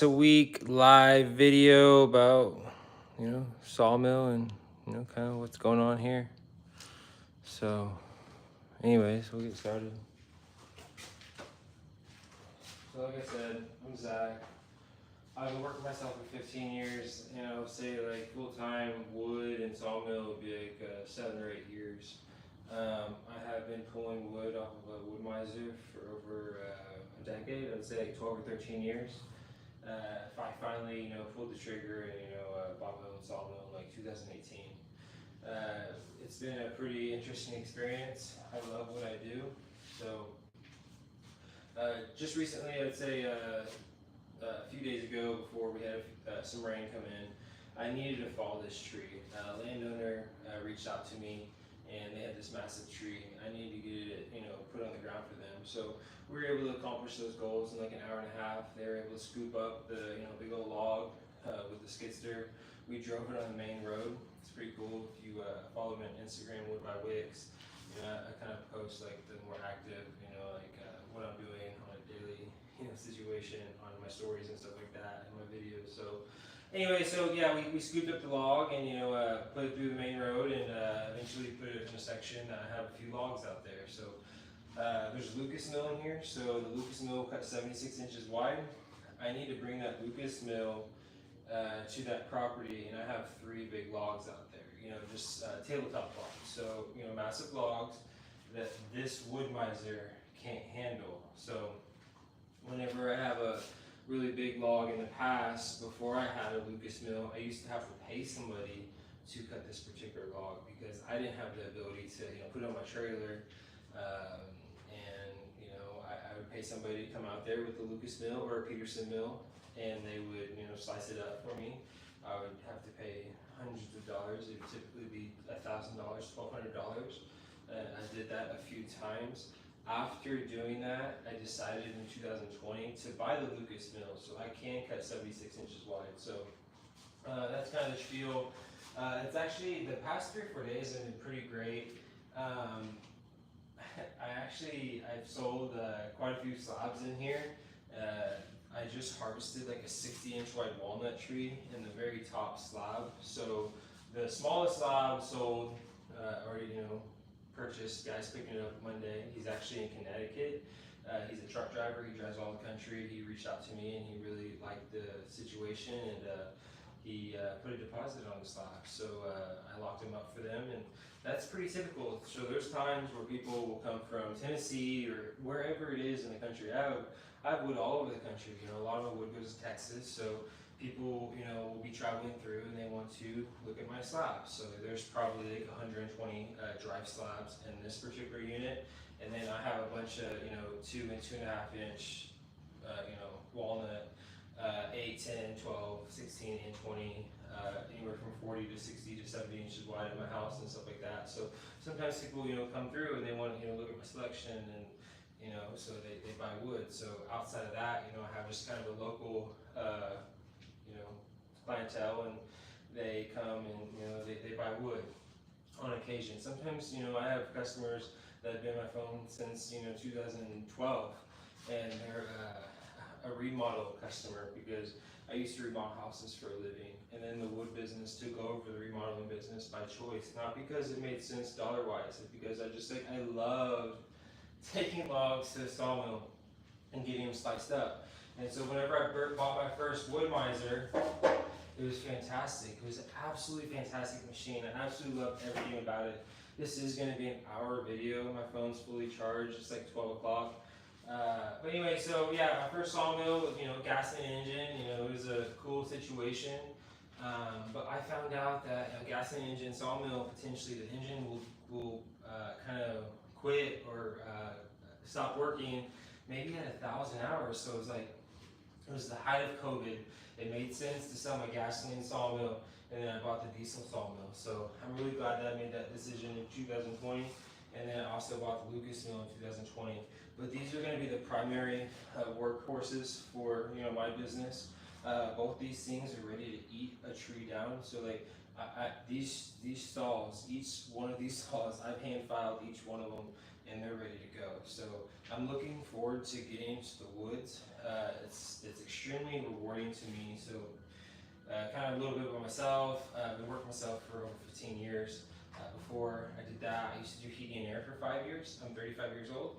A week live video about Sawmill and kind of what's going on here. So anyways, we'll get started. So like I said, I'm Zach. I've been working myself for 15 years, and I would say like full-time wood and sawmill would be like 7 or 8 years. I have been pulling wood off of a wood miser for over a decade. I would say like 12 or 13 years. If I finally, pulled the trigger and, bought my own sawmill in like 2018. It's been a pretty interesting experience. I love what I do. So, just recently, I'd say a few days ago, before we had some rain come in, I needed to fall this tree. A landowner reached out to me, and they had this massive tree. I needed to get it, put on the ground for them. So we were able to accomplish those goals in like an hour and a half. They were able to scoop up the, big old log with the skid steer. We drove it on the main road. It's pretty cool. If you follow me on Instagram, Wood by Wicks, I kind of post like the more active, like what I'm doing on a daily, situation on my stories and stuff like that and my videos. So anyway, so yeah, we scooped up the log and put it through the main road and eventually put it in a section. I have a few logs out there. So there's a Lucas mill in here. So the Lucas mill cut 76 inches wide. I need to bring that Lucas mill to that property, and I have 3 big logs out there. Just tabletop logs. So massive logs that this wood miser can't handle. So whenever I have a really big log in the past, before I had a Lucas mill, I used to have to pay somebody to cut this particular log because I didn't have the ability to put it on my trailer. And I would pay somebody to come out there with a Lucas mill or a Peterson mill, and they would slice it up for me. I would have to pay hundreds of dollars. It would typically be $1,000, $1,200. I did that a few times. After doing that, I decided in 2020 to buy the Lucas mill, so I can cut 76 inches wide. So that's kind of the spiel. It's actually, the past 3 or 4 days have been pretty great. I've sold quite a few slabs in here. I just harvested like a 60-inch wide walnut tree in the very top slab. So the smallest slab sold already, purchased. Guy's picking it up Monday. He's actually in Connecticut. He's a truck driver. He drives all the country. He reached out to me and he really liked the situation, and he put a deposit on the slab. So I locked him up for them, and that's pretty typical. So there's times where people will come from Tennessee or wherever it is in the country. I have wood all over the country. A lot of my wood goes to Texas, so people, will be traveling through and they want to look at my slabs. So there's probably like 120 drive slabs in this particular unit, and then I have a bunch of 2 and 2.5 inch, walnut, 8, 10, 12, 16, and 20, anywhere from 40 to 60 to 70 inches wide in my house and stuff like that. So sometimes people come through and they want to look at my selection, and so they buy wood. So outside of that, I have just kind of a local clientele, and they come and they buy wood on occasion. Sometimes I have customers that have been on my phone since 2012, and they're a remodel customer because I used to remodel houses for a living, and then the wood business took over the remodeling business by choice, not because it made sense dollar wise, it's because I loved taking logs to the sawmill and getting them sliced up. And so whenever I bought my first wood miser, it was fantastic. It was an absolutely fantastic machine. I absolutely loved everything about it. This is going to be an hour video. My phone's fully charged. It's like 12 o'clock. But anyway, so yeah, my first sawmill with gasoline engine. It was a cool situation. But I found out that a gasoline engine sawmill, potentially the engine will kind of quit or stop working maybe at 1,000 hours. So it was the height of COVID. It made sense to sell my gasoline sawmill, and then I bought the diesel sawmill. So I'm really glad that I made that decision in 2020, and then I also bought the Lucas mill in 2020. But these are going to be the primary workhorses for my business. Both these things are ready to eat a tree down. So these stalls, each one of these stalls, I've hand filed each one of them, and they're ready to go. So I'm looking forward to getting into the woods. It's extremely rewarding to me. So kind of a little bit about myself. I've been working myself for over 15 years. Before I did that, I used to do heating and air for 5 years. I'm 35 years old.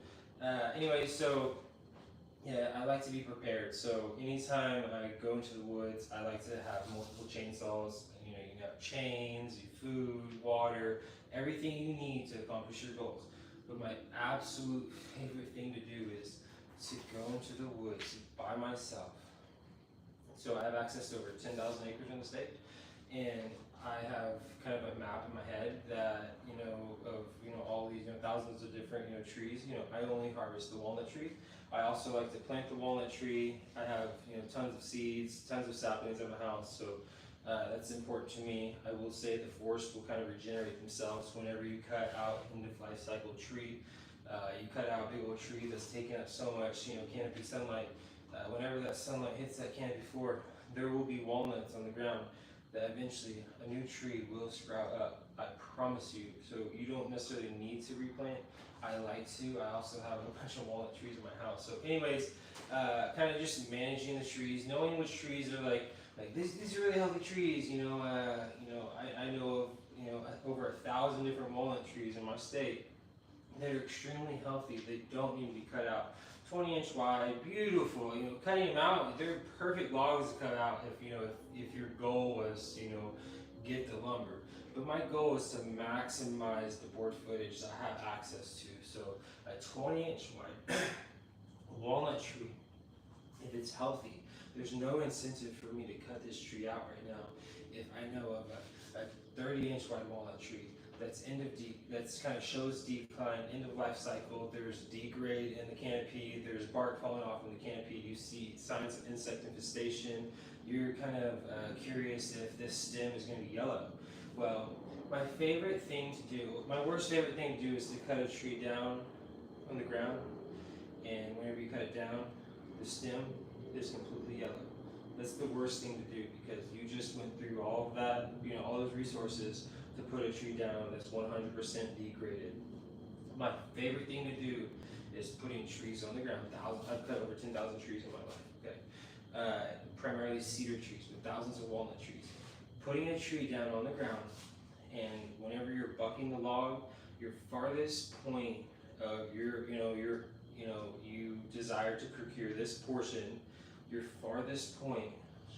Anyway, so yeah, I like to be prepared. So anytime I go into the woods, I like to have multiple chainsaws. You know, you can have chains, your food, water, everything you need to accomplish your goals. But my absolute favorite thing to do is to go into the woods by myself. So I have access to over 10,000 acres in the state, and I have kind of a map in my head that, of, all these, thousands of different, trees. I only harvest the walnut tree. I also like to plant the walnut tree. I have, tons of seeds, tons of saplings at my house, so that's important to me. I will say the forest will kind of regenerate themselves whenever you cut out end of life cycle tree. You cut out a big old tree that's taking up so much, canopy sunlight. Whenever that sunlight hits that canopy floor, there will be walnuts on the ground that eventually a new tree will sprout up. I promise you. So you don't necessarily need to replant. I like to. I also have a bunch of walnut trees in my house. So anyways, kind of just managing the trees, knowing which trees are like these are really healthy trees. I know of over 1,000 different walnut trees in my state. They're extremely healthy. They don't need to be cut out. 20-inch wide, beautiful. Cutting them out, they're perfect logs to cut out if your goal was get the lumber. But my goal is to maximize the board footage that I have access to. So a 20-inch wide walnut tree, if it's healthy, there's no incentive for me to cut this tree out right now. If I know of a 30-inch wide walnut tree that's kind of shows decline, end of life cycle, there's degrade in the canopy, there's bark falling off in the canopy, you see signs of insect infestation, you're kind of curious if this stem is going to be yellow. Well, my favorite thing to do, my worst favorite thing to do is to cut a tree down on the ground, and whenever you cut it down, the stem is completely yellow. That's the worst thing to do because you just went through all of that, all those resources to put a tree down that's 100% degraded. My favorite thing to do is putting trees on the ground. I've cut over 10,000 trees in my life, okay? Primarily cedar trees, with thousands of walnut trees. Putting a tree down on the ground, and whenever you're bucking the log, your farthest point of you desire to procure this portion, your farthest point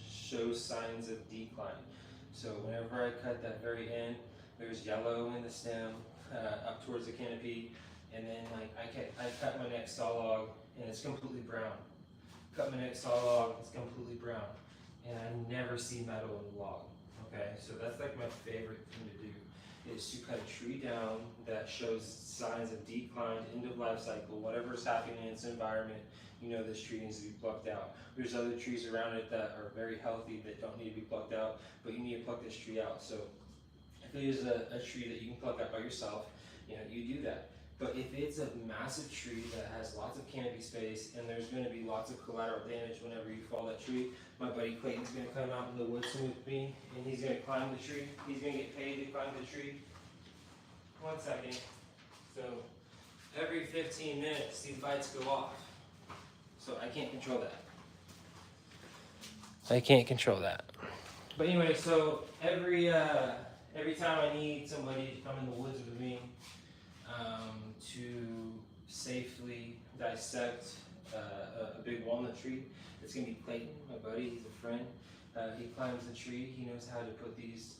shows signs of decline. So whenever I cut that very end, there's yellow in the stem up towards the canopy, and then I cut my next saw log and it's completely brown. Cut my next saw log, it's completely brown, and I never see metal in the log. Okay, so that's my favorite thing to do, is to cut a tree down that shows signs of decline, end of life cycle, whatever's happening in its environment. This tree needs to be plucked out. There's other trees around it that are very healthy that don't need to be plucked out, but you need to pluck this tree out. So if it is a tree that you can pluck out by yourself, you do that. But if it's a massive tree that has lots of canopy space and there's going to be lots of collateral damage whenever you fall that tree, my buddy Clayton's going to come out in the woods with me and he's going to climb the tree. He's going to get paid to climb the tree. 1 second. So every 15 minutes these lights go off. So I can't control that. But anyway, so every time I need somebody to come in the woods with me to safely dissect a big walnut tree, it's gonna be Clayton, my buddy. He's a friend. He climbs the tree. He knows how to put these,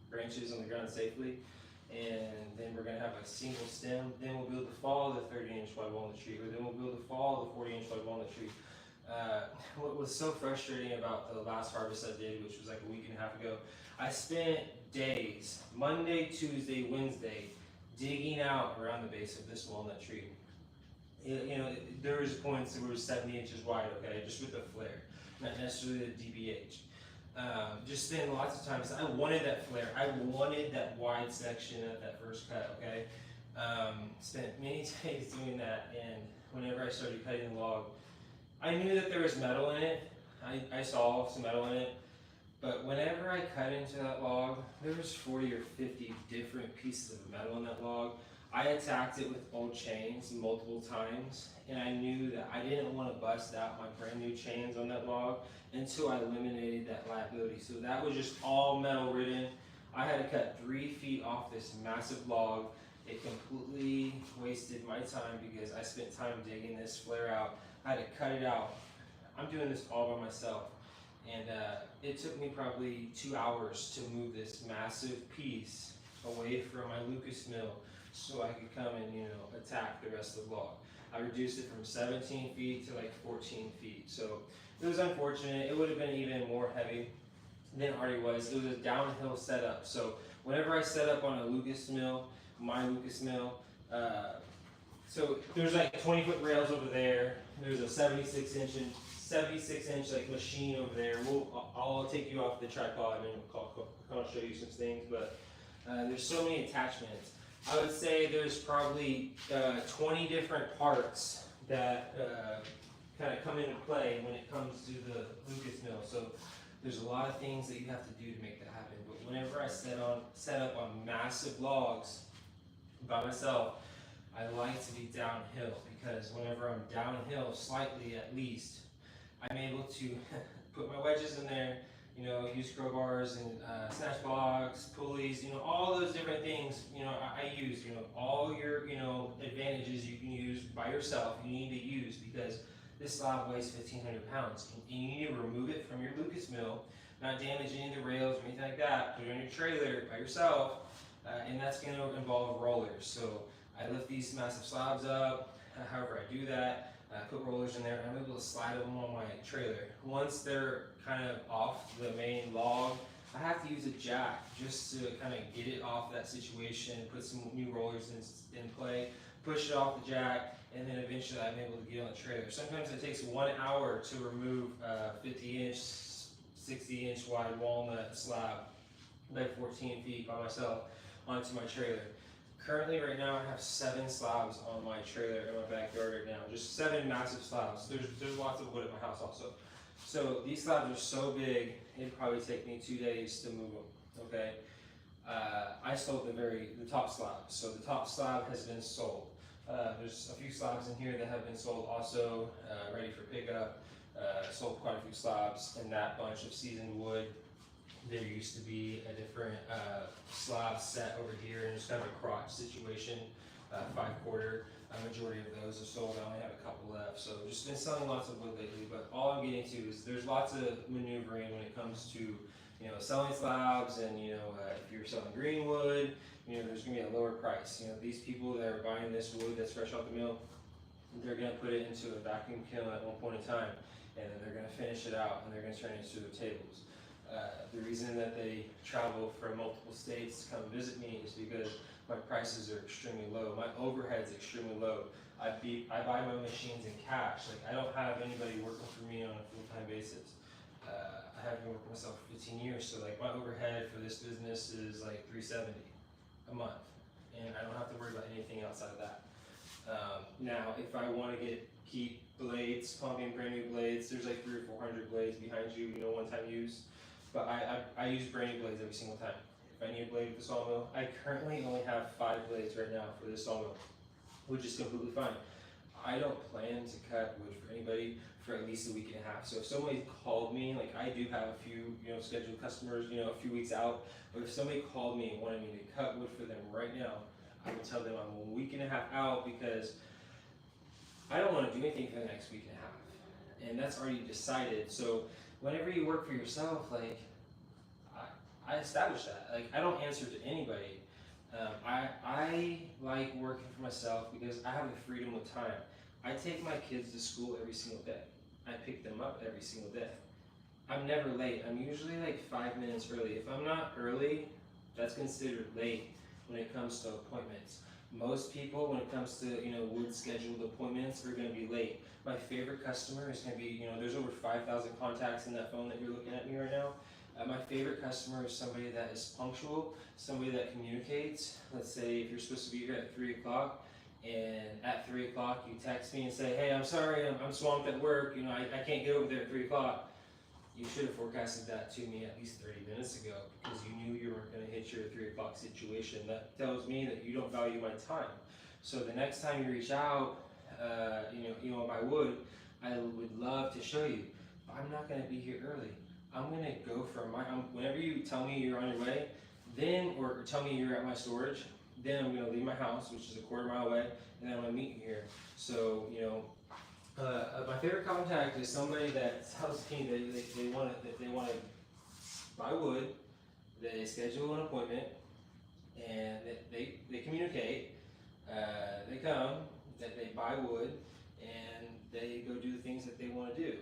branches on the ground safely. And then we're going to have a single stem. Then we'll be able to follow the 30-inch wide walnut tree, or then we'll be able to follow the 40-inch wide walnut tree. What was so frustrating about the last harvest I did, which was like a week and a half ago, I spent days, Monday, Tuesday, Wednesday, digging out around the base of this walnut tree. There was points that were 70 inches wide, okay, just with the flare, not necessarily the DBH. Just spend lots of time. I wanted that flare. I wanted that wide section at that first cut, okay? Spent many days doing that, and whenever I started cutting the log, I knew that there was metal in it. I saw some metal in it, but whenever I cut into that log, there was 40 or 50 different pieces of metal in that log. I attacked it with old chains multiple times, and I knew that I didn't want to bust out my brand new chains on that log until I eliminated that liability. So that was just all metal ridden. I had to cut 3 feet off this massive log. It completely wasted my time because I spent time digging this flare out. I had to cut it out. I'm doing this all by myself. And it took me probably 2 hours to move this massive piece away from my Lucas mill so I could come and, you know, attack the rest of the log. I reduced it from 17 feet to like 14 feet. So it was unfortunate. It would have been even more heavy than it already was. It was a downhill setup. So whenever I set up on a Lucas mill, my Lucas mill, so there's like 20-foot rails over there. There's a 76 inch like machine over there. I'll take you off the tripod and I'll show you some things. But there's so many attachments. I would say there's probably 20 different parts that kind of come into play when it comes to the Lucas mill. So there's a lot of things that you have to do to make that happen. But whenever I set up on massive logs by myself, I like to be downhill, because whenever I'm downhill slightly at least, I'm able to put my wedges in there, you know, use crowbars and snatch blocks, pulleys, you know, all those different things, you know, I use, you know, all your, you know, advantages you can use by yourself, you need to use, because this slab weighs 1,500 pounds, and you need to remove it from your Lucas mill, not damage any of the rails or anything like that, put it on your trailer by yourself, and that's going to involve rollers. So I lift these massive slabs up, however I do that, put rollers in there, and I'm able to slide them on my trailer. Once they're kind of off the main log, I have to use a jack just to kind of get it off that situation, put some new rollers in play, push it off the jack, and then eventually I'm able to get on the trailer. Sometimes it takes 1 hour to remove 50-inch, 60-inch wide walnut slab, like 14 feet by myself, onto my trailer. Currently, right now, I have 7 slabs on my trailer in my backyard right now. Just 7 massive slabs. There's lots of wood at my house also. So these slabs are so big, it'd probably take me 2 days to move them. Okay. I sold the top slab. So the top slab has been sold. There's a few slabs in here that have been sold also, ready for pickup. Sold quite a few slabs in that bunch of seasoned wood. There used to be a different slab set over here, and it's kind of a crotch situation, 5/4. A majority of those are sold. I only have a couple left. So just been selling lots of wood lately. But all I'm getting to is there's lots of maneuvering when it comes to, you know, selling slabs, and, you know, if you're selling green wood, you know, there's gonna be a lower price. You know, these people that are buying this wood that's fresh off the mill, they're gonna put it into a vacuum kiln at one point in time, and then they're gonna finish it out, and they're gonna turn it into their tables. The reason that they travel from multiple states to come visit me is because my prices are extremely low. My overhead's extremely low. I buy my machines in cash. Like, I don't have anybody working for me on a full-time basis. I have been working myself for 15 years, so like my overhead for this business is like $370 a month, and I don't have to worry about anything outside of that. Now, if I want to keep blades, pumping brand new blades, there's like 300 or 400 blades behind you, you know, one-time use. But I use brand new blades every single time. If I need a blade with the sawmill, I currently only have 5 blades right now for this sawmill, which is completely fine. I don't plan to cut wood for anybody for at least a week and a half. So if somebody called me, like I do have a few, you know, scheduled customers, you know, a few weeks out, but if somebody called me and wanted me to cut wood for them right now, I would tell them I'm a week and a half out, because I don't want to do anything for the next week and a half. And that's already decided. So whenever you work for yourself, like, I established that. Like, I don't answer to anybody. I like working for myself because I have the freedom of time. I take my kids to school every single day. I pick them up every single day. I'm never late. I'm usually like 5 minutes early. If I'm not early, that's considered late when it comes to appointments. Most people, when it comes to, you know, wood scheduled appointments, are going to be late. My favorite customer is going to be, you know, there's over 5,000 contacts in that phone that you're looking at me right now. My favorite customer is somebody that is punctual, somebody that communicates. Let's say if you're supposed to be here at 3 o'clock, and at 3 o'clock you text me and say, hey, I'm sorry, I'm swamped at work, you know, I can't get over there at 3 o'clock. you should have forecasted that to me at least 30 minutes ago because you knew you weren't going to hit your 3 o'clock situation. That tells me that you don't value my time. So the next time you reach out, if I would love to show you. But I'm not going to be here early. I'm going to go for whenever you tell me you're on your way, then, or tell me you're at my storage, then I'm going to leave my house, which is a quarter mile away, and then I'm going to meet you here. So, my favorite contact is somebody that tells me that they want to buy wood, they schedule an appointment, and they communicate, they come, that they buy wood, and they go do the things that they want to do.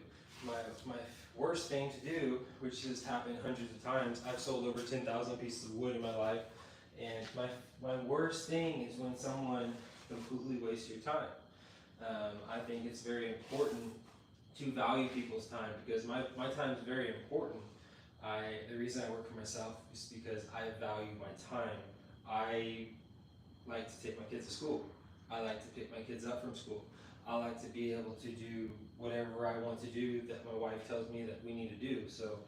My worst thing to do, which has happened hundreds of times, I've sold over 10,000 pieces of wood in my life, and my worst thing is when someone completely wastes your time. I think it's very important to value people's time because my time is very important. The reason I work for myself is because I value my time. I like to take my kids to school. I like to pick my kids up from school. I like to be able to do whatever I want to do that my wife tells me that we need to do. So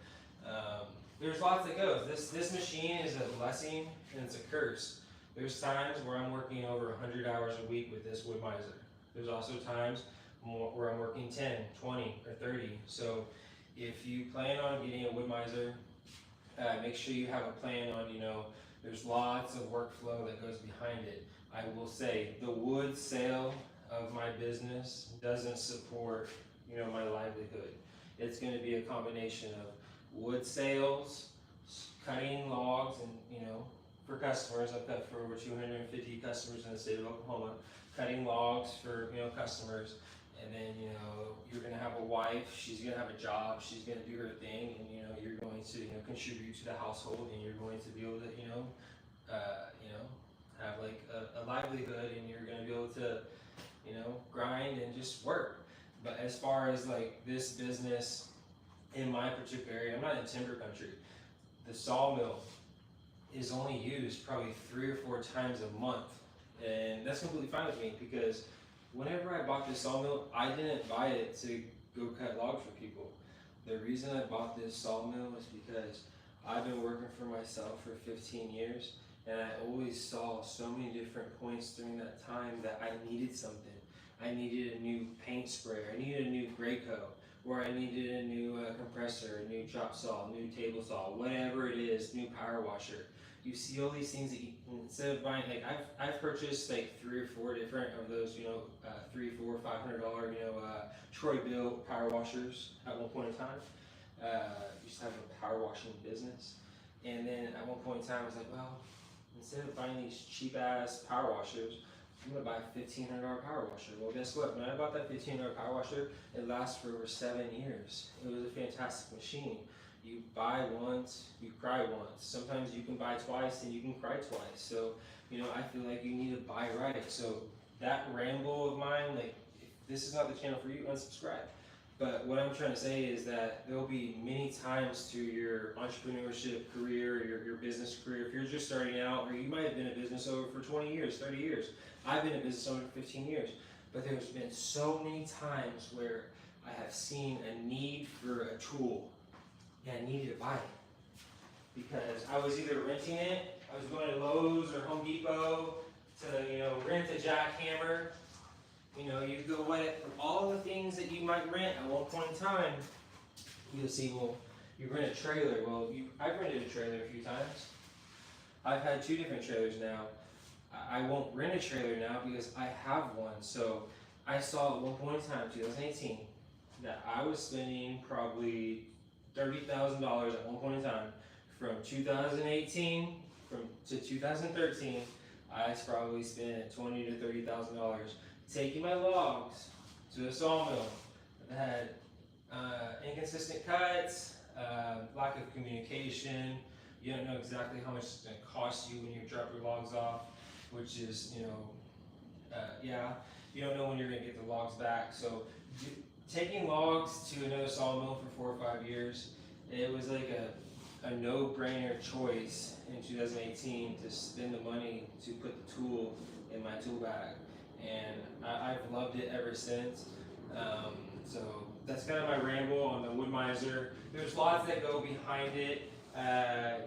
there's lots that goes. This machine is a blessing and it's a curse. There's times where I'm working over 100 hours a week with this wood miser. There's also times where I'm working 10, 20, or 30. So if you plan on getting a wood miser, make sure you have a plan on, there's lots of workflow that goes behind it. I will say the wood sale of my business doesn't support, my livelihood. It's going to be a combination of wood sales, cutting logs, and, for customers. I've cut for over 250 customers in the state of Oklahoma, cutting logs for, customers. And then, you're going to have a wife, she's going to have a job, she's going to do her thing, and, you're going to, contribute to the household, and you're going to be able to, have like a livelihood, and you're going to be able to, grind and just work. But as far as like this business in my particular area, I'm not in timber country. The sawmill is only used probably 3 or 4 times a month, and that's completely fine with me because whenever I bought this sawmill, I didn't buy it to go cut logs for people. The reason I bought this sawmill is because I've been working for myself for 15 years, and I always saw so many different points during that time that I needed something. I needed a new paint sprayer, I needed a new Graco, or I needed a new compressor, a new chop saw, new table saw, whatever it is, new power washer. You see all these things that instead of buying, like I've purchased like 3 or 4 different of those, $300, $400, $500, Troy Bill power washers at one point in time. Used to have a power washing business, and then at one point in time I was like, well, instead of buying these cheap ass power washers, I'm gonna buy a $1,500 power washer. Well, guess what? When I bought that $1,500 power washer, it lasts for over 7 years. It was a fantastic machine. You buy once, you cry once. Sometimes you can buy twice and you can cry twice. So, I feel like you need to buy right. So that ramble of mine, like, if this is not the channel for you, unsubscribe. But what I'm trying to say is that there'll be many times through your entrepreneurship career, your business career, if you're just starting out, or you might have been a business owner for 20 years, 30 years. I've been a business owner for 15 years. But there's been so many times where I have seen a need for a tool, and I needed to buy it. Because I was either renting it, I was going to Lowe's or Home Depot to, rent a jackhammer. You go what all the things that you might rent at one point in time. You'll see, well, you rent a trailer. Well, I've rented a trailer a few times. I've had 2 different trailers now. I won't rent a trailer now because I have one. So I saw at one point in time, 2018, that I was spending probably $30,000 at one point in time. From 2018 to 2013, I probably spent $20,000 to $30,000 taking my logs to a sawmill that had inconsistent cuts, lack of communication. You don't know exactly how much it's going to cost you when you drop your logs off, which is, you don't know when you're going to get the logs back. So taking logs to another sawmill for 4 or 5 years, it was like a no-brainer choice in 2018 to spend the money to put the tool in my tool bag. And I've loved it ever since. So that's kind of my ramble on the wood miser. There's lots that go behind it.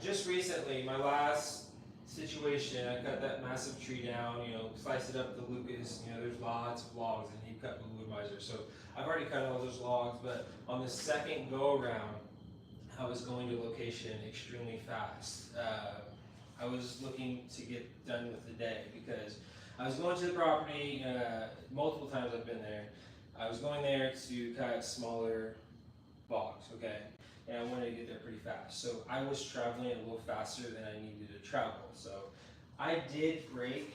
Just recently, my last situation, I cut that massive tree down, sliced it up to Lucas. There's lots of logs and he cut the wood miser. So I've already cut all those logs, but on the second go around, I was going to location extremely fast. I was looking to get done with the day because I was going to the property multiple times. I've been there. I was going there to cut smaller logs, okay? And I wanted to get there pretty fast. So I was traveling a little faster than I needed to travel. So I did break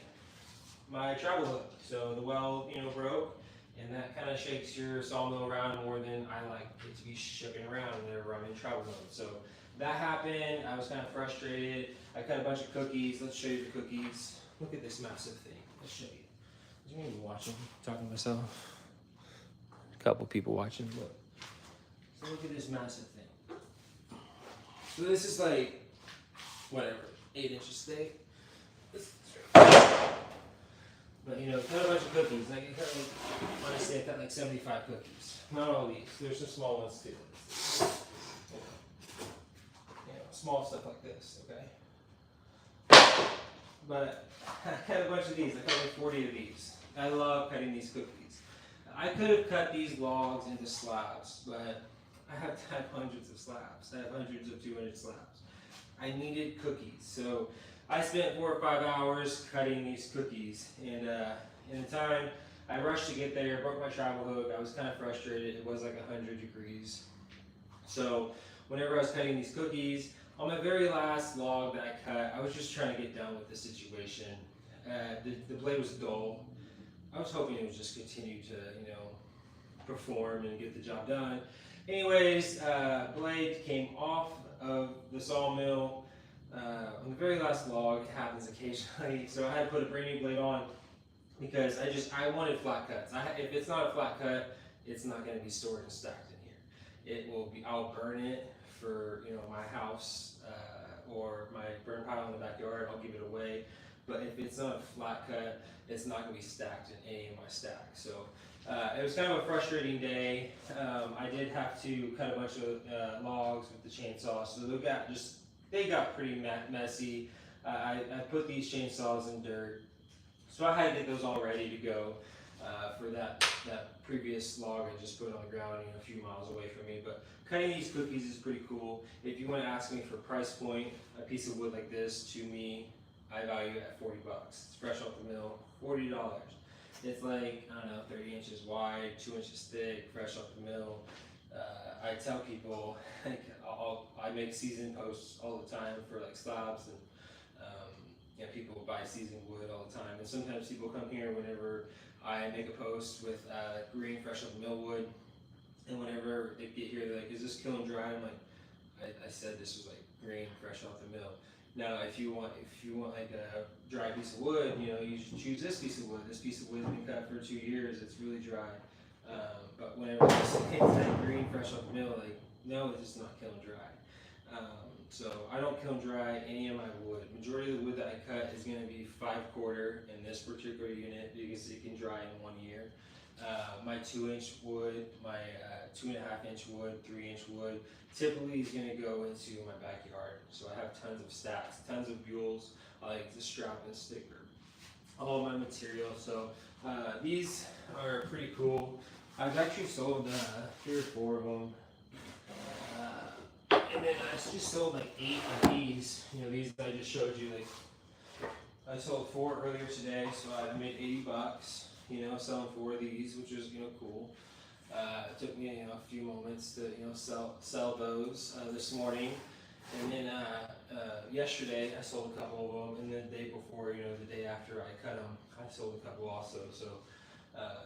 my travel hook. So the well, broke, and that kind of shakes your sawmill around more than I like it to be shaking around whenever I'm in travel mode. So that happened. I was kind of frustrated. I cut a bunch of cookies. Let's show you the cookies. Look at this massive thing. Let's show you. Did you even watch them? Talking to myself. A couple people watching. Look. So look at this massive thing. So this is like, whatever, 8 inches thick. But cut a bunch of cookies. I can cut honestly, I cut like 75 cookies. Not all these. There's some small ones too. Small stuff like this, okay? But I cut a bunch of these. I cut like 40 of these. I love cutting these cookies. I could have cut these logs into slabs, but I have hundreds of slabs. I have hundreds of 200 slabs. I needed cookies, so I spent 4 or 5 hours cutting these cookies, and in the time I rushed to get there, broke my travel hook. I was kind of frustrated. It was like 100 degrees. So whenever I was cutting these cookies, on my very last log that I cut, I was just trying to get done with the situation. The blade was dull. I was hoping it would just continue to, perform and get the job done. Anyways, blade came off of the sawmill on the very last log. It happens occasionally, so I had to put a brand new blade on because I wanted flat cuts. If it's not a flat cut, it's not going to be stored and stacked in here. It will be. I'll burn it for my house or my burn pile in the backyard. I'll give it away. But if it's not a flat cut, it's not going to be stacked in any of my stacks. So it was kind of a frustrating day. I did have to cut a bunch of logs with the chainsaw, so they got pretty messy. I put these chainsaws in dirt, so I had to get those all ready to go for that previous log I just put on the ground, a few miles away from me. But cutting these cookies is pretty cool. If you want to ask me for a price point, a piece of wood like this, to me, I value it at $40. It's fresh off the mill, $40. It's like, I don't know, 30 inches wide, 2 inches thick, fresh off the mill. I tell people, I make seasoned posts all the time for like slabs, and people buy seasoned wood all the time. And sometimes people come here whenever I make a post with green, fresh off the mill wood, and whenever they get here, they're like, "Is this kiln dry?" I'm like, I said this was like green, fresh off the mill. Now, if you want like a dry piece of wood, you should choose this piece of wood. This piece of wood has been cut for 2 years. It's really dry. But whenever it's like green, fresh off the mill, like, no, it's just not kiln dry. So I don't kiln dry any of my wood. Majority of the wood that I cut is going to be 5/4 in this particular unit because it can dry in 1 year. My 2-inch wood, my 2.5-inch wood, 3-inch wood, typically is going to go into my backyard. So I have tons of stacks, tons of bules. I like to strap and sticker all my material. So these are pretty cool. I've actually sold 3 or 4 of them. And then I just sold like 8 of these. These I just showed you. Like I sold 4 earlier today, so I made $80. Selling 4 of these, which is cool. It took me a few moments to sell those this morning, and then yesterday I sold a couple of them, and then the day before, the day after I cut them, I sold a couple also. So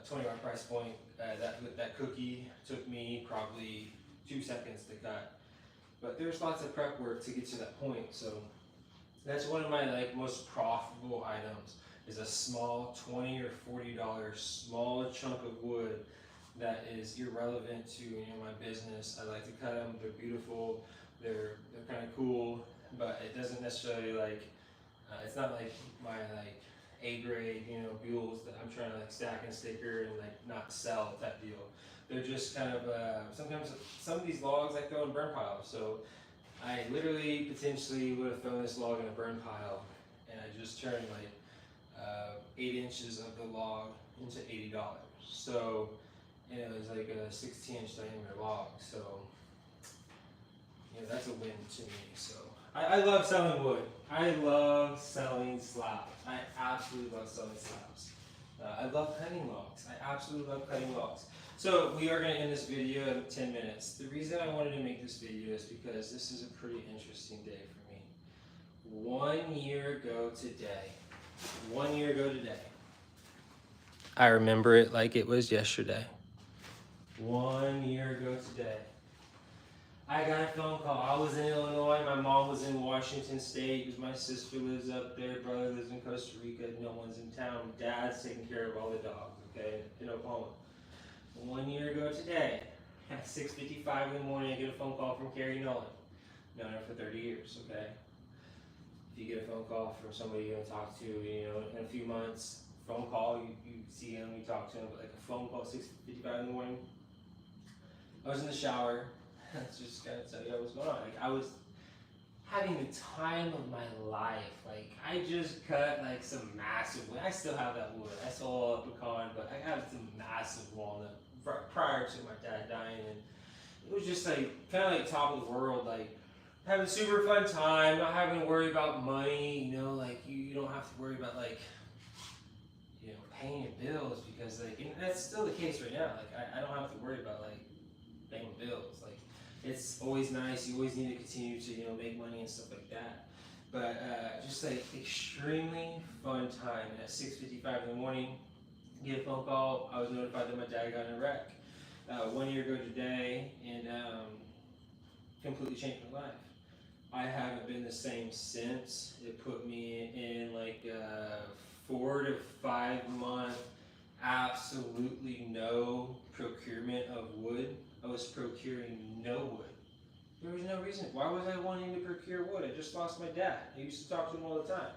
$20 price point. That cookie took me probably 2 seconds to cut. But there's lots of prep work to get to that point. So that's one of my most profitable items, is a small $20 or $40 small chunk of wood that is irrelevant to my business. I like to cut them. They're beautiful. They're kind of cool, but it doesn't necessarily it's not like my A grade bules that I'm trying to stack and sticker and not sell type deal. They're just kind of, sometimes some of these logs I throw in burn piles. So I literally potentially would have thrown this log in a burn pile, and I just turned like 8 inches of the log into $80. So, and it was like a 16-inch diameter log. So, that's a win to me. So, I love selling wood. I love selling slabs. I absolutely love selling slabs. I love cutting logs. I absolutely love cutting logs. So we are going to end this video in 10 minutes. The reason I wanted to make this video is because this is a pretty interesting day for me. 1 year ago today, 1 year ago today, I remember it like it was yesterday. 1 year ago today, I got a phone call. I was in Illinois. My mom was in Washington State because my sister lives up there. Brother lives in Costa Rica. No one's in town. Dad's taking care of all the dogs, okay, in Oklahoma. 1 year ago today, at 6:55 in the morning, I get a phone call from Carrie Nolan. Known her for 30 years, okay? If you get a phone call from somebody you're going to talk to, in a few months, phone call, you see him, you talk to him, but like a phone call at 6:55 in the morning. I was in the shower. That's just going to tell you what was going on. Like, I was having the time of my life. Like, I just cut like some massive wood. I still have that wood. I sold a pecan, but I have some massive walnut prior to my dad dying, and it was just like kind of like top of the world, like having a super fun time, not having to worry about money, like you don't have to worry about like paying your bills, because like, and that's still the case right now. Like I don't have to worry about like paying bills. Like it's always nice. You always need to continue to make money and stuff like that. But just like extremely fun time. And at 6:55 in the morning, get a phone call. I was notified that my dad got in a wreck 1 year ago today, and completely changed my life. I haven't been the same since. It put me in like 4 to 5 month absolutely no procurement of wood. I was procuring no wood. There was no reason. Why was I wanting to procure wood? I just lost my dad. I used to talk to him all the time.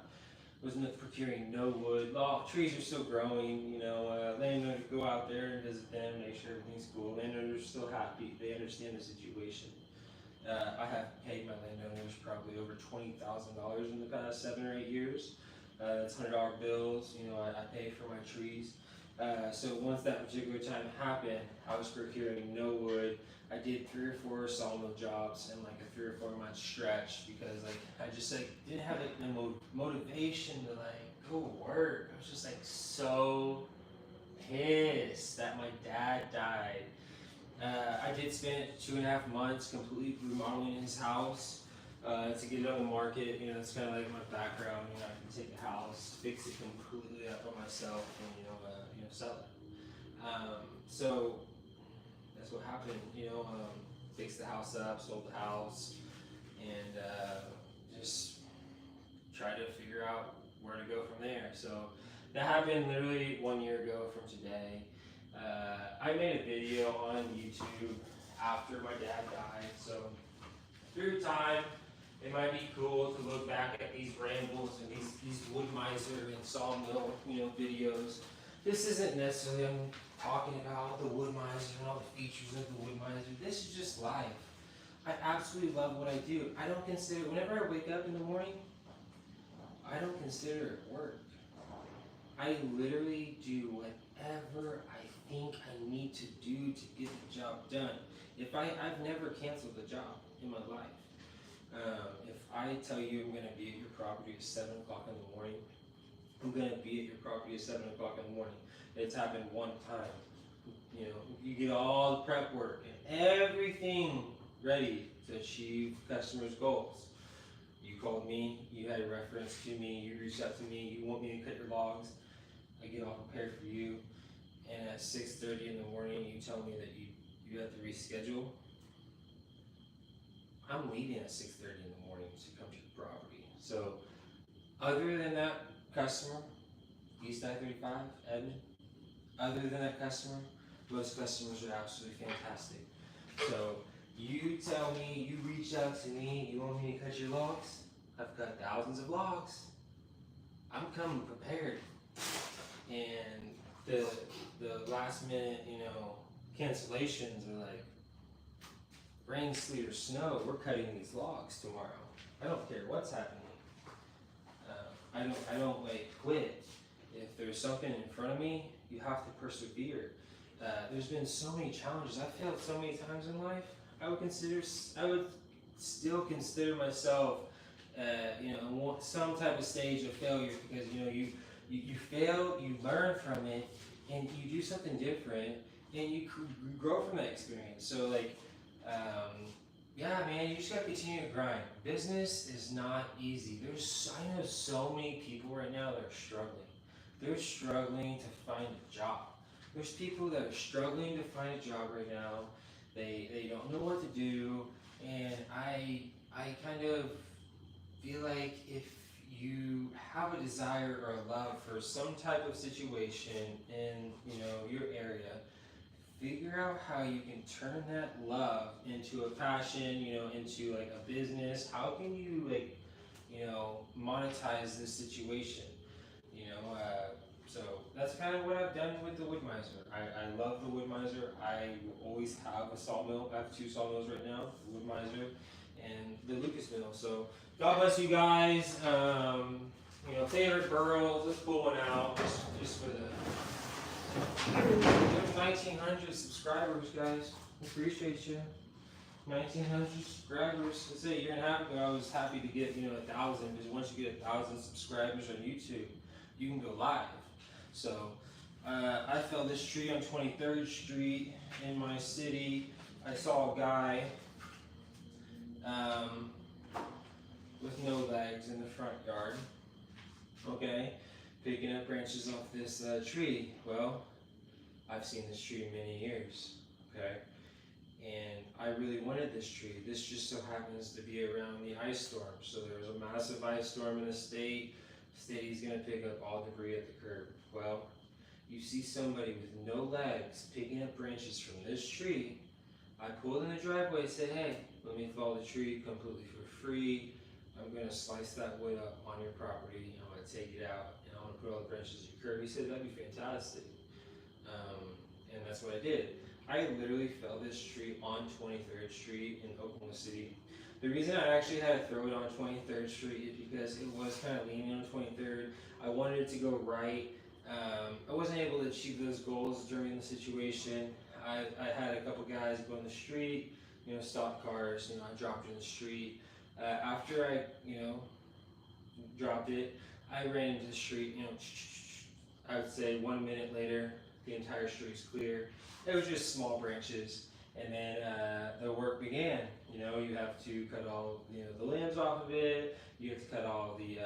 Wasn't procuring no wood. Trees are still growing, landowners go out there and visit them, make sure everything's cool. Landowners are still happy. They understand the situation. I have paid my landowners probably over $20,000 in the past 7 or 8 years. That's $100 bills. I pay for my trees. So once that particular time happened, I was procuring no wood. I did 3 or 4 sawmill jobs in like a 3 or 4 month stretch, because like I just like didn't have like the motivation to like go work. I was just like so pissed that my dad died. I did spend 2.5 months completely remodeling his house to get it on the market. It's kind of like my background. I can take the house, fix it completely up on myself, and sell it. So that's what happened. Fixed the house up, sold the house, and just tried to figure out where to go from there. So that happened literally 1 year ago from today. I made a video on YouTube after my dad died. So through time, it might be cool to look back at these rambles and these wood miser and sawmill videos. This isn't necessarily I'm talking about the wood miser and all the features of the wood miser. This is just life. I absolutely love what I do. I don't consider, whenever I wake up in the morning, I don't consider it work. I literally do whatever I think I need to do to get the job done. I've never canceled a job in my life. If I tell you I'm going to be at your property at 7 o'clock in the morning, I'm going to be at your property at 7 o'clock in the morning. It's happened one time. You get all the prep work and everything ready to achieve customers' goals. You called me, you had a reference to me, you reached out to me, you want me to cut your logs. I get all prepared for you, and at 6:30 in the morning you tell me that you have to reschedule. I'm leaving at 6:30 in the morning to come to the property. So other than that customer, East I-35, Edmond, other than that customer, most customers are absolutely fantastic. So you tell me, you reach out to me, you want me to cut your logs? I've cut thousands of logs. I'm coming prepared. And the last minute, cancellations are like, rain, sleet, or snow, we're cutting these logs tomorrow. I don't care what's happening. I don't like quit. If there's something in front of me, you have to persevere. There's been so many challenges. I've failed so many times in life. I would still consider myself, some type of stage of failure, because you fail, you learn from it, and you do something different, and you grow from that experience. So yeah, man, you just gotta continue to grind. Business is not easy. I know so many people right now that are struggling. They're struggling to find a job. There's people that are struggling to find a job right now. They don't know what to do, and I kind of feel like if you have a desire or a love for some type of situation in your area, figure out how you can turn that love into a passion, into like a business. How can you monetize this situation? So that's kind of what I've done with the wood miser. I love the wood miser. I will always have a sawmill. I have 2 sawmills right now, the wood miser and the Lucas mill. So God bless you guys. Favorite burls. Let's pull one out just for the 1,900 subscribers, guys. Appreciate you. 1,900 subscribers. Let's say a year and a half ago, I was happy to get 1,000, because once you get 1,000 subscribers on YouTube, you can go live. So I felled this tree on 23rd Street in my city. I saw a guy with no legs in the front yard, okay, picking up branches off this tree. Well, I've seen this tree in many years, okay, and I really wanted this tree. This just so happens to be around the ice storm. So there was a massive ice storm in the state. The state is going to pick up all debris at the curb. Well, you see somebody with no legs picking up branches from this tree. I pulled in the driveway and said, hey, let me fell the tree completely for free. I'm going to slice that wood up on your property. I'm going to take it out, and I'm going to put all the branches at your curb. He said, that'd be fantastic. And that's what I did. I literally felled this tree on 23rd Street in Oklahoma City. The reason I actually had to throw it on 23rd Street is because it was kind of leaning on 23rd. I wanted it to go right. I wasn't able to achieve those goals during the situation. I had a couple guys go in the street, stop cars. I dropped it in the street. After I, dropped it, I ran into the street. I would say 1 minute later, the entire street's clear. It was just small branches, and then the work began. You have to cut all the limbs off of it. You have to cut all the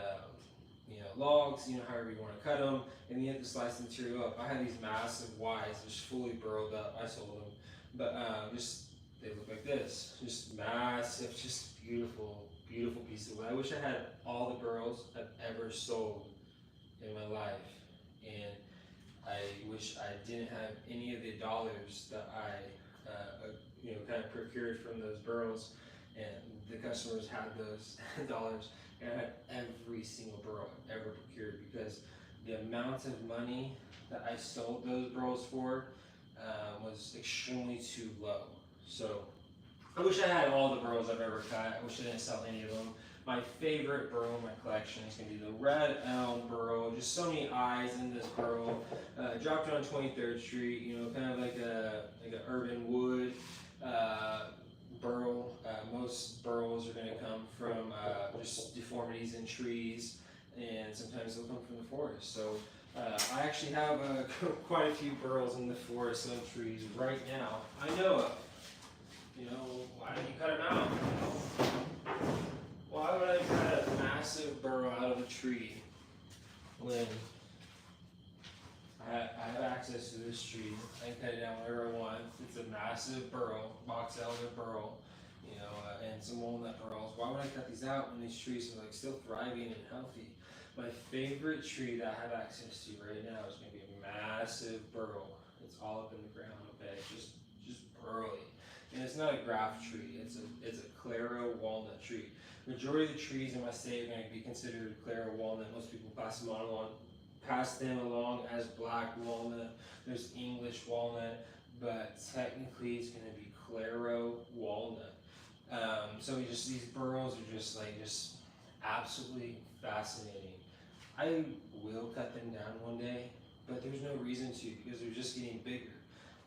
logs, however you want to cut them, and you have to slice the material up. I had these massive Ys, just fully burled up. I sold them, but they look like this, just massive, just beautiful, beautiful piece of wood. I wish I had all the burls I've ever sold in my life, and I wish I didn't have any of the dollars that I kind of procured from those burls, and the customers had those dollars, and I had every single burl I've ever procured, because the amount of money that I sold those burls for was extremely too low. So I wish I had all the burls I've ever cut. I wish I didn't sell any of them. My favorite burl in my collection is going to be the red elm burl. Just so many eyes in this burl. Dropped it on 23rd Street. Kind of like an urban wood burl. Most burls are going to come from just deformities in trees, and sometimes they'll come from the forest. So I actually have quite a few burls in the forest and trees right now. I know of. Why did you cut them out? Why would I cut a massive burl out of a tree when I have access to this tree? I can cut it down whenever I want. It's a massive burl, box elder burl, and some walnut burls. Why would I cut these out when these trees are still thriving and healthy? My favorite tree that I have access to right now is going to be a massive burl. It's all up in the ground, okay? Just burly. And it's not a graft tree. It's a Claro walnut tree. Majority of the trees in my state are going to be considered Claro walnut. Most people pass them along as black walnut. There's English walnut. but technically it's going to be Claro walnut. So these burls are just absolutely fascinating. I will cut them down one day, but there's no reason to because they're just getting bigger.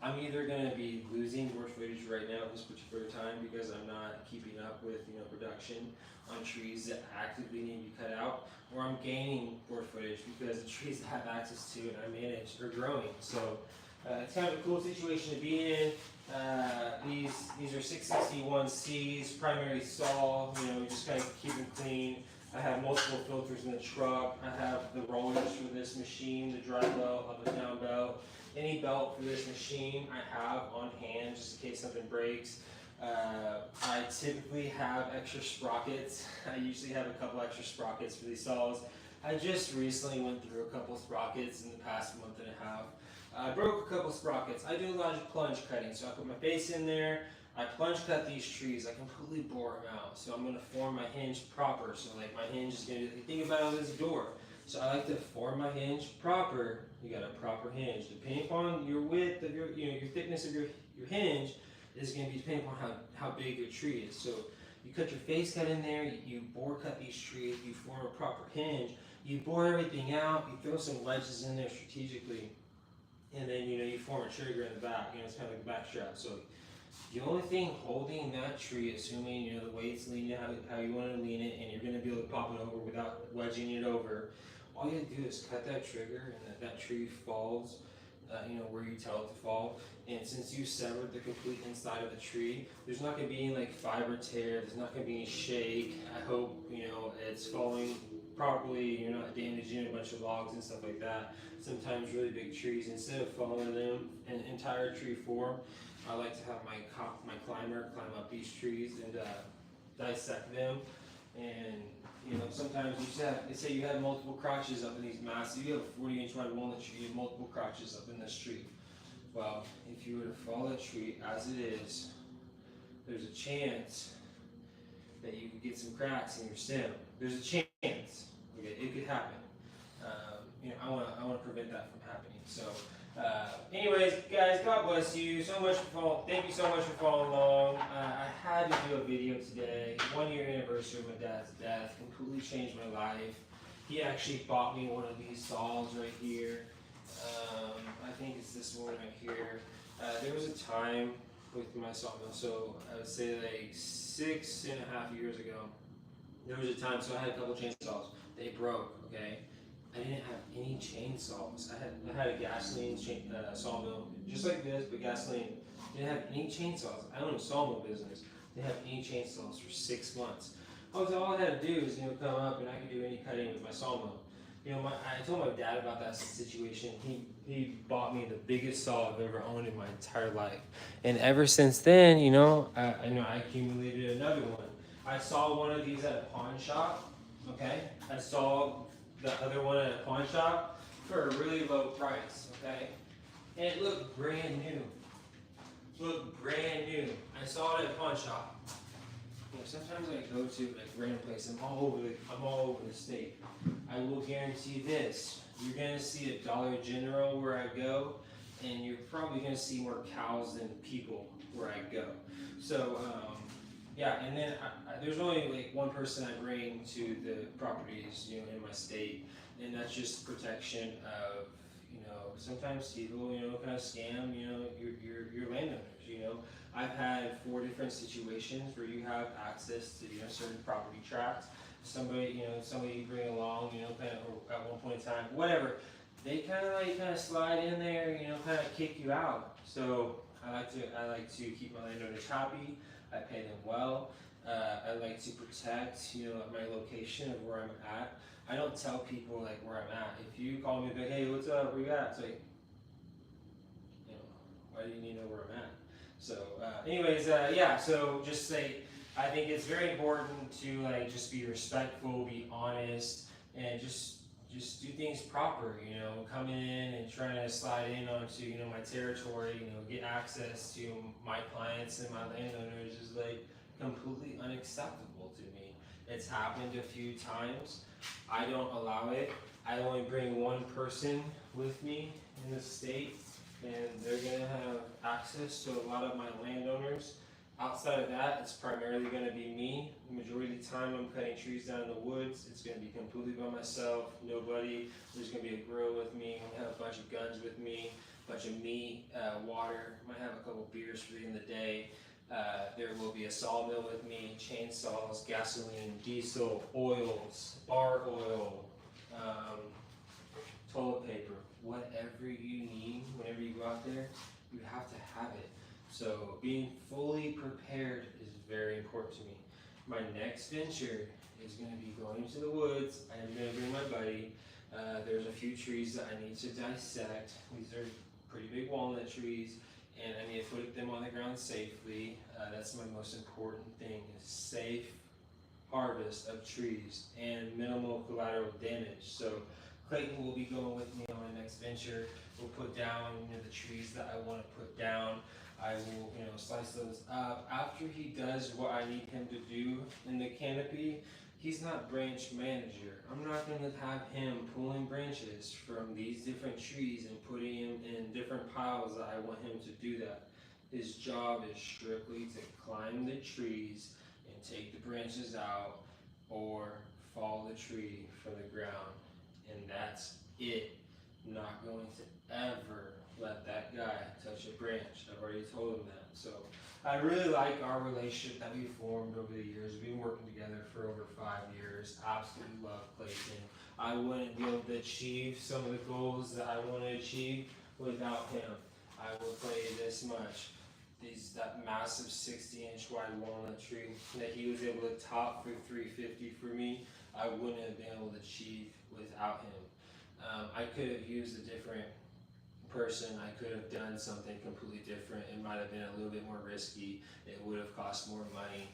I'm either going to be losing more footage right now at this particular time because I'm not keeping up with production on trees that actively need to be cut out, or I'm gaining more footage because the trees I have access to and I manage are growing. So it's kind of a cool situation to be in. These are 661Cs, primary saw. Just kind of keep them clean. I have multiple filters in the truck. I have the rollers for this machine, the dry belt, up and down belt. Any belt for this machine I have on hand just in case something breaks. I typically have extra sprockets. I usually have a couple extra sprockets for these saws. I just recently went through a couple sprockets in the past month and a half. I broke a couple sprockets. I do a lot of plunge cutting, so I put my face in there. I plunge cut these trees. I completely bore them out. So I'm going to form my hinge proper. So like my hinge is going to think about it as a door. So I like to form my hinge proper. You got a proper hinge. Depending upon your width of your thickness of your hinge is going to be depending upon how big your tree is. So you cut your face cut in there. You bore cut these trees. You form a proper hinge. You bore everything out. You throw some wedges in there strategically, and then you form a trigger in the back. It's kind of like a back strap. So the only thing holding that tree, assuming the weight's leaning how you want to lean it, and you're going to be able to pop it over without wedging it over, all you have to do is cut that trigger, and that tree falls, where you tell it to fall. And since you severed the complete inside of the tree, there's not going to be any like fiber tear. There's not going to be any shake. I hope it's falling properly. You're not damaging a bunch of logs and stuff like that. Sometimes really big trees, instead of following them in entire tree form, I like to have my climber climb up these trees and dissect them. And sometimes they say you have multiple crotches up in these massive. You have a 40-inch wide walnut tree, you have multiple crotches up in this tree. Well, if you were to follow that tree as it is, there's a chance that you could get some cracks in your stem. There's a chance. Okay, it could happen. I want to prevent that from happening. So, anyways, guys, God bless you. Thank you so much for following along. I had to do a video today. 1 year anniversary of my dad's death. Completely changed my life. He actually bought me one of these saws right here. I think it's this one right here. There was a time with my sawmill, so I would say like 6.5 years ago. There was a time, so I had a couple chainsaws. They broke, okay? I didn't have any chainsaws. I had a gasoline sawmill, just like this, but gasoline. Didn't have any chainsaws. I own a sawmill business. Didn't have any chainsaws for 6 months. All I had to do is come up and I could do any cutting with my sawmill. I told my dad about that situation. He bought me the biggest saw I've ever owned in my entire life, and ever since then, I accumulated another one. I saw one of these at a pawn shop. Okay, I saw the other one at a pawn shop for a really low price. Okay, and it looked brand new. I saw it at a pawn shop. Sometimes I go to like random places. I'm all over the state. I will guarantee this: you're gonna see a Dollar General where I go, and you're probably gonna see more cows than people where I go. So and then there's only like one person I bring to the properties in my state, and that's just protection of sometimes people kind of scam your landowners. I've had 4 different situations where you have access to certain property tracts. Somebody you bring along, kind of, or at one point in time, whatever, they kind of slide in there, kind of kick you out. So I like to keep my landowners happy. I pay them well. I like to protect my location of where I'm at. I don't tell people like where I'm at. If you call me like, hey, what's up? Where you at? It's like, why do you need to know where I'm at? So, so just say, I think it's very important to just be respectful, be honest, and just do things proper. Come in and trying to slide in onto my territory, get access to my clients and my landowners is completely unacceptable to me. It's happened a few times. I don't allow it. I only bring one person with me in the state, and they're gonna have access to a lot of my landowners. Outside of that, it's primarily gonna be me. The majority of the time I'm cutting trees down in the woods. It's gonna be completely by myself, nobody. There's gonna be a grill with me, I'm gonna have a bunch of guns with me, a bunch of meat, water, might have a couple beers for the end of the day. There will be a sawmill with me, chainsaws, gasoline, diesel, oils, bar oil, toilet paper, whatever you need whenever you go out there, you have to have it. So being fully prepared is very important to me. My next venture is going to be going into the woods. I am going to bring my buddy. There's a few trees that I need to dissect. These are pretty big walnut trees, and I need to put them on the ground safely. That's my most important thing, is safe harvest of trees and minimal collateral damage. So Clayton will be going with me on my next venture. We'll put down the trees that I want to put down. I will, slice those up. After he does what I need him to do in the canopy, he's not branch manager. I'm not going to have him pulling branches from these different trees and putting them in different piles that I want him to do that. His job is strictly to climb the trees and take the branches out or fall the tree from the ground. And that's it. Not going to ever let that guy touch a branch. I've already told him that. So I really like our relationship that we formed over the years. We've been working together for over 5 years. Absolutely love Clayton. I wouldn't be able to achieve some of the goals that I want to achieve without him. I will tell you this much. That massive 60-inch wide walnut tree that he was able to top for $350 for me, I wouldn't have been able to achieve without him. I could have used a different person. I could have done something completely different. It might have been a little bit more risky. It would have cost more money.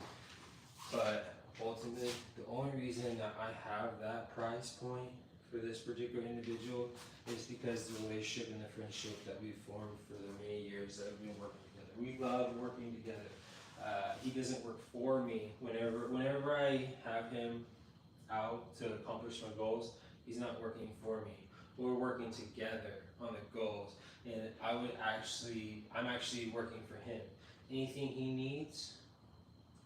But ultimately, the only reason that I have that price point for this particular individual is because the relationship and the friendship that we've formed for the many years that we've been working together. We love working together. He doesn't work for me. Whenever I have him out to accomplish my goals, he's not working for me. We're working together on the goals, and I'm actually working for him. Anything he needs,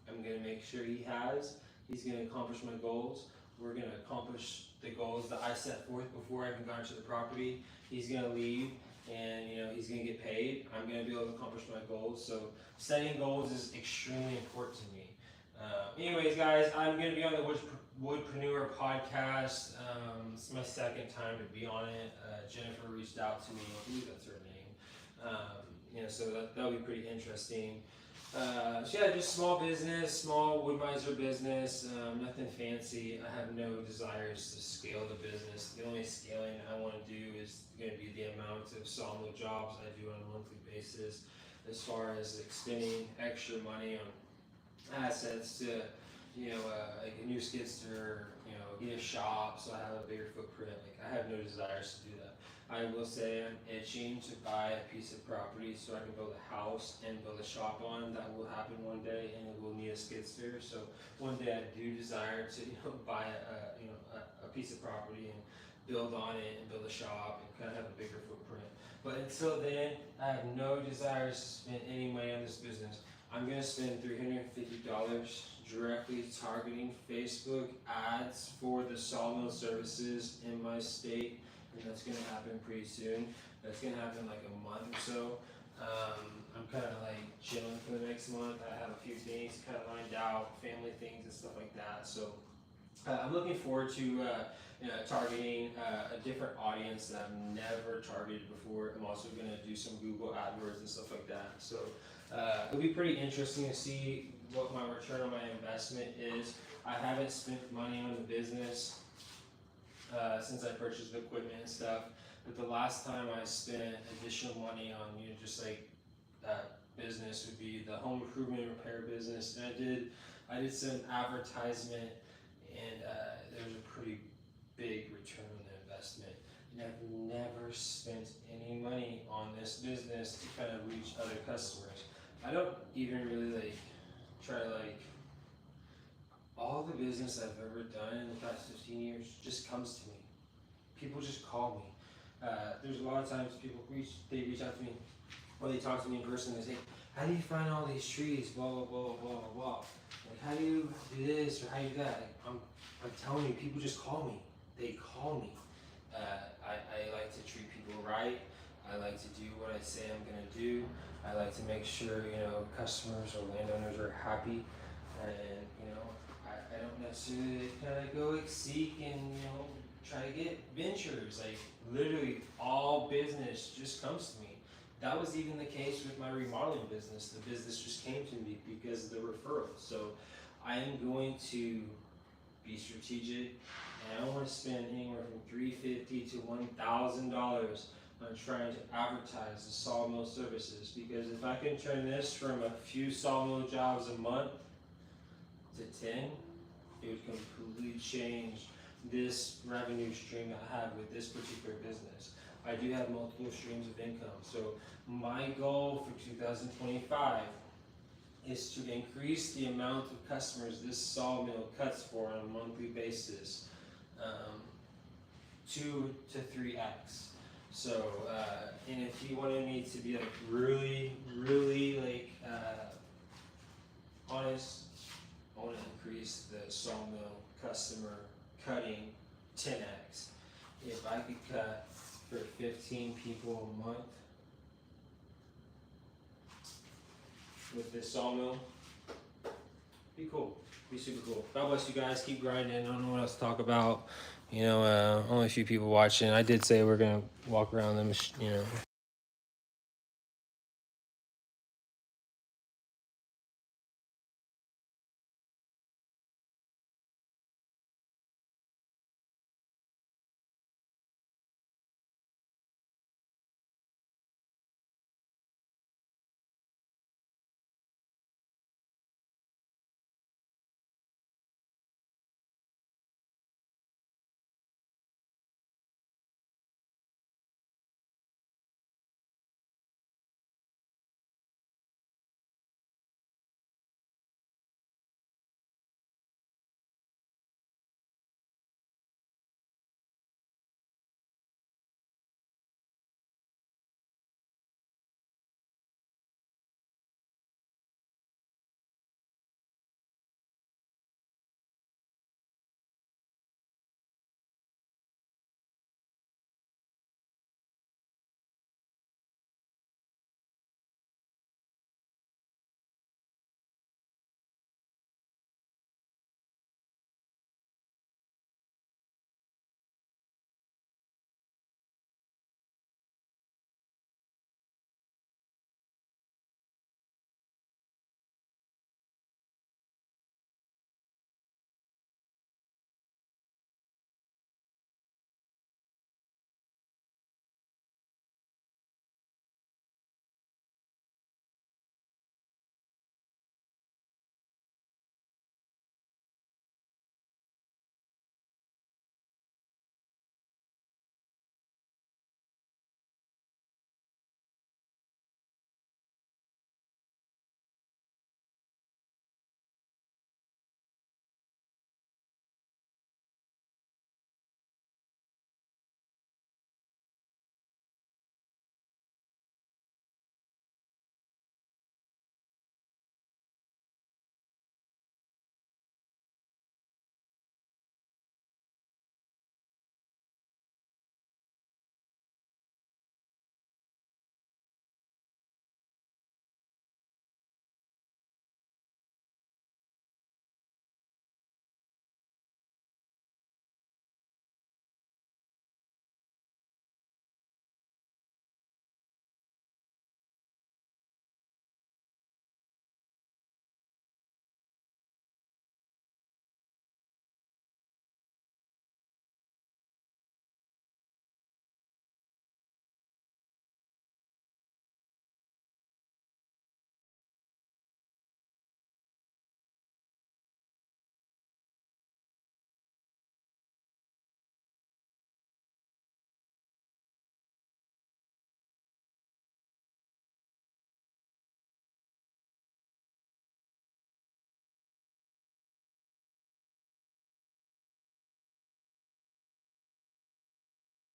I'm gonna make sure he has. He's gonna accomplish my goals. We're gonna accomplish the goals that I set forth before I even got into the property. He's gonna leave, and he's gonna get paid. I'm gonna be able to accomplish my goals. So setting goals is extremely important to me. Anyways, guys, I'm gonna be on the Woodpreneur podcast. It's my second time to be on it. Jennifer reached out to me. I believe that's her name. So that'll be pretty interesting. So yeah, just small business, small wood miser business, nothing fancy. I have no desires to scale the business. The only scaling I want to do is going to be the amount of sawmill jobs I do on a monthly basis. As far as expending extra money on assets to, like a new skidster, get a shop so I have a bigger footprint. Like, I have no desires to do that. I will say I'm itching to buy a piece of property so I can build a house and build a shop on. That will happen one day, and it will need a skidster. So one day I do desire to buy a piece of property and build on it and build a shop and kind of have a bigger footprint. But until then, I have no desires to spend any money on this business. I'm going to spend $350 directly targeting Facebook ads for the sawmill services in my state. And that's going to happen pretty soon. That's going to happen in like a month or so. I'm kind of like chilling for the next month. I have a few things kind of lined out, family things and stuff like that. So I'm looking forward to targeting a different audience that I've never targeted before. I'm also going to do some Google AdWords and stuff like that. So it'll be pretty interesting to see what my return on my investment is. I haven't spent money on the business since I purchased the equipment and stuff. But the last time I spent additional money on just like business would be the home improvement and repair business. And I did some advertisement, and there was a pretty big return on the investment. And I've never spent any money on this business to kind of reach other customers. I don't even really try to all the business I've ever done in the past 15 years just comes to me. People just call me. There's a lot of times people reach out to me, or they talk to me in person. They say, "How do you find all these trees? Blah blah blah blah blah blah. Like, how do you do this or how do you do that?" Like, I'm telling you, people just call me. They call me. I like to treat people right. I like to do what I say I'm gonna do. I like to make sure, customers or landowners are happy, and I don't necessarily kind of go seek and try to get ventures. Like, literally all business just comes to me. That was even the case with my remodeling business. The business just came to me because of the referrals. So I am going to be strategic, and I don't want to spend anywhere from $350 to $1,000 on trying to advertise the Sawmill services, because if I can turn this from a few Sawmill jobs a month to 10, it would completely change this revenue stream I have with this particular business. I do have multiple streams of income, so my goal for 2025 is to increase the amount of customers this Sawmill cuts for on a monthly basis, 2 to 3x. So, and if you wanted me to be like really honest, I want to increase the Sawmill customer cutting 10x. If I could cut for 15 people a month with this Sawmill, be cool. Be super cool. God bless you guys. Keep grinding. I don't know what else to talk about. Only a few people watching. I did say we're gonna walk around them.